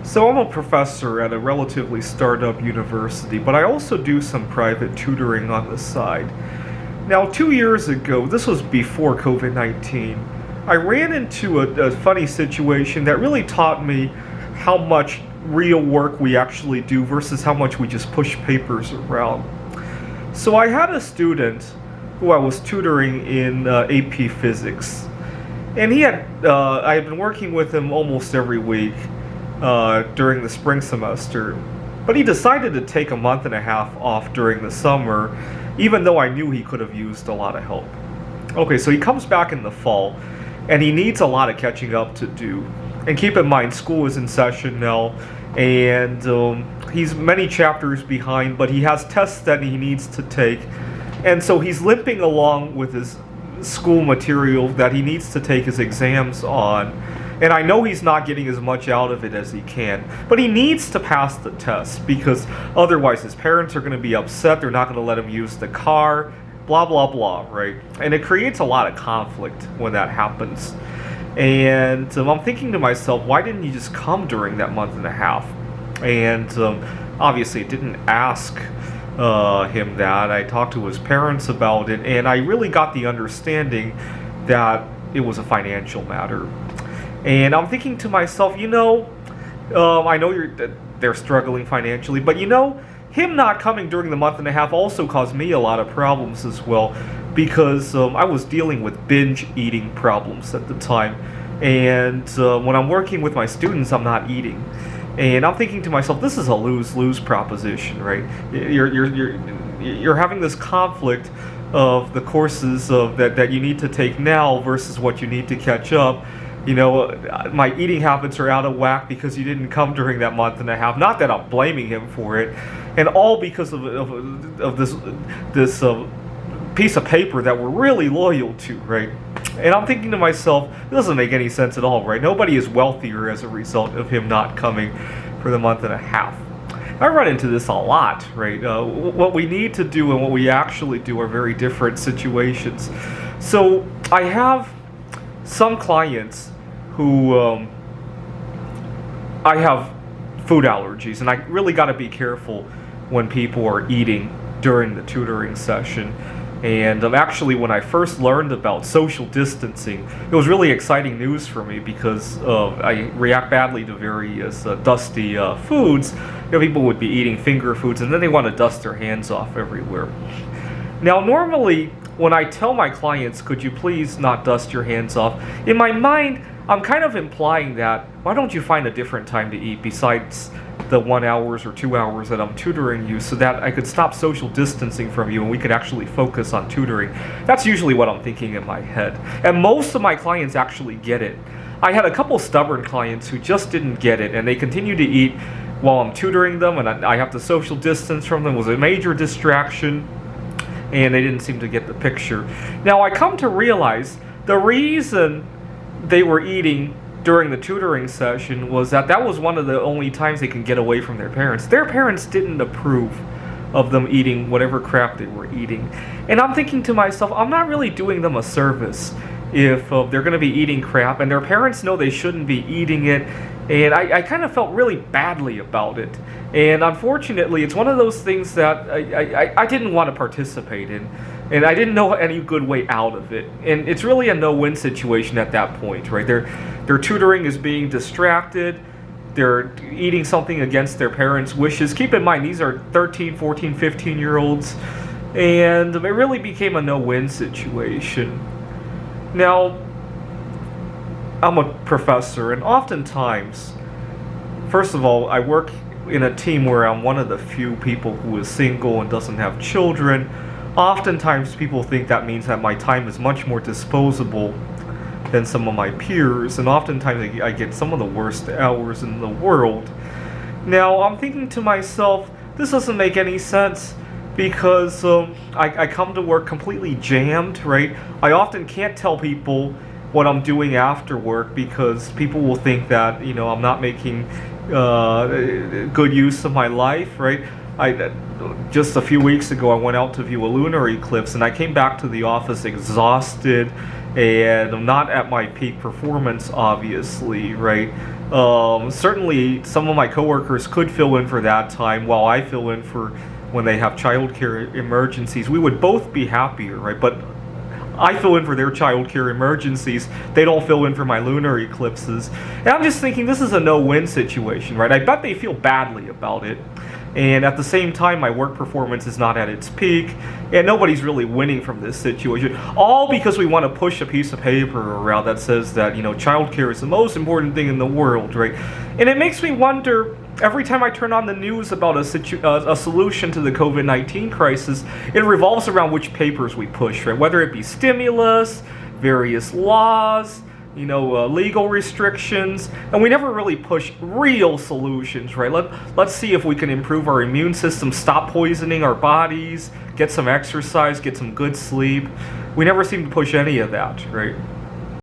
So I'm a professor at a relatively startup university, but I also do some private tutoring on the side. Now, 2 years ago, this was before COVID-19, I ran into a funny situation that really taught me how much real work we actually do versus how much we just push papers around. So I had a student who I was tutoring in AP Physics, and I had been working with him almost every week during the spring semester, but he decided to take a month and a half off during the summer, even though I knew he could have used a lot of help. Okay, so he comes back in the fall, and he needs a lot of catching up to do. And keep in mind, school is in session now, and he's many chapters behind, but he has tests that he needs to take, and so he's limping along with his school material that he needs to take his exams on. And I know he's not getting as much out of it as he can, but he needs to pass the test because otherwise his parents are going to be upset. They're not going to let him use the car, blah, blah, blah, right? And it creates a lot of conflict when that happens. And I'm thinking to myself, why didn't you just come during that month and a half? And obviously I didn't ask him that. I talked to his parents about it, and I really got the understanding that it was a financial matter. And I'm thinking to myself, I know they're struggling financially, but him not coming during the month and a half also caused me a lot of problems as well, because I was dealing with binge eating problems at the time. And when I'm working with my students, I'm not eating. And I'm thinking to myself, this is a lose-lose proposition, right? You're having this conflict of the courses that you need to take now versus what you need to catch up. My eating habits are out of whack because you didn't come during that month and a half. Not that I'm blaming him for it, and all because of this piece of paper that we're really loyal to, right? And I'm thinking to myself, it doesn't make any sense at all, right? Nobody is wealthier as a result of him not coming for the month and a half. I run into this a lot, right? What we need to do and what we actually do are very different situations. So I have some clients who I have food allergies, and I really got to be careful when people are eating during the tutoring session. And actually, when I first learned about social distancing, it was really exciting news for me because I react badly to various dusty foods. People would be eating finger foods, and then they want to dust their hands off everywhere. Now, normally, when I tell my clients, could you please not dust your hands off, in my mind, I'm kind of implying that, why don't you find a different time to eat besides the 1 hour or 2 hours that I'm tutoring you, so that I could stop social distancing from you and we could actually focus on tutoring. That's usually what I'm thinking in my head. And most of my clients actually get it. I had a couple stubborn clients who just didn't get it, and they continue to eat while I'm tutoring them, and I have to social distance from them. It was a major distraction, and they didn't seem to get the picture. Now, I come to realize the reason they were eating during the tutoring session was that was one of the only times they can get away from their parents. Their parents didn't approve of them eating whatever crap they were eating. And I'm thinking to myself, I'm not really doing them a service if they're going to be eating crap, and their parents know they shouldn't be eating it. And I kind of felt really badly about it. And unfortunately, it's one of those things that I didn't want to participate in. And I didn't know any good way out of it. And it's really a no-win situation at that point, right? Their tutoring is being distracted. They're eating something against their parents' wishes. Keep in mind, these are 13, 14, 15-year-olds. And it really became a no-win situation. Now, I'm a professor, and oftentimes, first of all, I work in a team where I'm one of the few people who is single and doesn't have children. Oftentimes, people think that means that my time is much more disposable than some of my peers, and oftentimes I get some of the worst hours in the world. Now, I'm thinking to myself, this doesn't make any sense, because I come to work completely jammed, right? I often can't tell people what I'm doing after work because people will think that, I'm not making good use of my life, right? Just a few weeks ago, I went out to view a lunar eclipse, and I came back to the office exhausted, and I'm not at my peak performance, obviously, right? Certainly, some of my coworkers could fill in for that time while I fill in for when they have childcare emergencies. We would both be happier, right? But I fill in for their childcare emergencies. They don't fill in for my lunar eclipses. And I'm just thinking this is a no-win situation, right? I bet they feel badly about it. And at the same time, my work performance is not at its peak, and nobody's really winning from this situation. All because we want to push a piece of paper around that says that, childcare is the most important thing in the world, right? And it makes me wonder, every time I turn on the news about a solution to the COVID-19 crisis, it revolves around which papers we push, right? Whether it be stimulus, various laws, legal restrictions, and we never really push real solutions, right? Let's see if we can improve our immune system, stop poisoning our bodies, get some exercise, get some good sleep. We never seem to push any of that, right?